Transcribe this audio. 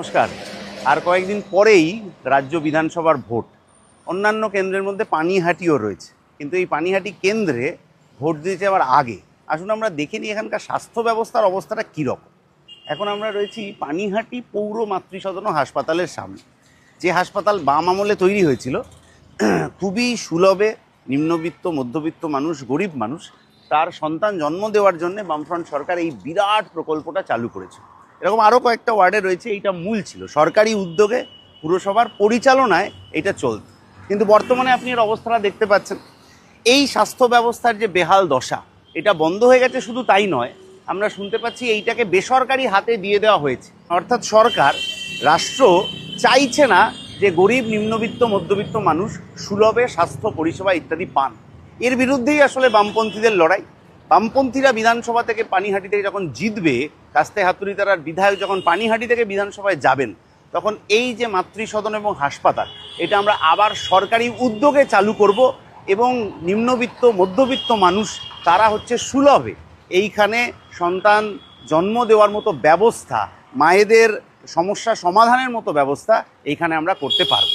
নমস্কার। আর কয়েকদিন পরেই রাজ্য বিধানসভার ভোট। অন্যান্য কেন্দ্রের মধ্যে পানিহাটিও রয়েছে, কিন্তু এই পানিহাটি কেন্দ্রে ভোট দিতে যাওয়ার আগে আসুন আমরা দেখে নিই এখানকার স্বাস্থ্য ব্যবস্থার অবস্থাটা কীরকম। এখন আমরা রয়েছি পানিহাটি পৌর মাতৃসদন ও হাসপাতালের সামনে, যে হাসপাতাল বাম আমলে তৈরি হয়েছিল। খুবই সুলভে নিম্নবিত্ত, মধ্যবিত্ত মানুষ, গরিব মানুষ তার সন্তান জন্ম দেওয়ার জন্য বামফ্রন্ট সরকার এই বিরাট প্রকল্পটা চালু করেছে। এরকম আরও কয়েকটা ওয়ার্ডে রয়েছে। এইটা মূল ছিল সরকারি উদ্যোগে, পুরসভার পরিচালনায় এটা চলত, কিন্তু বর্তমানে আপনি এর অবস্থাটা দেখতে পাচ্ছেন। এই স্বাস্থ্য ব্যবস্থার যে বেহাল দশা, এটা বন্ধ হয়ে গেছে। শুধু তাই নয়, আমরা শুনতে পাচ্ছি এইটাকে বেসরকারি হাতে দিয়ে দেওয়া হয়েছে। অর্থাৎ সরকার, রাষ্ট্র চাইছে না যে গরিব, নিম্নবিত্ত, মধ্যবিত্ত মানুষ সুলভে স্বাস্থ্য পরিষেবা ইত্যাদি পান। এর বিরুদ্ধেই আসলে বামপন্থীদের লড়াই। বামপন্থীরা বিধানসভা থেকে পানিহাটি থেকে যখন জিতবে, কাস্তে হাতুড়িতারার বিধায়ক যখন পানিহাটি থেকে বিধানসভায় যাবেন, তখন এই যে মাতৃসদন এবং হাসপাতাল, এটা আমরা আবার সরকারি উদ্যোগে চালু করব এবং নিম্নবিত্ত, মধ্যবিত্ত মানুষ তারা হচ্ছে সুলভে এইখানে সন্তান জন্ম দেওয়ার মতো ব্যবস্থা, মায়েদের সমস্যা সমাধানের মতো ব্যবস্থা এইখানে আমরা করতে পারব।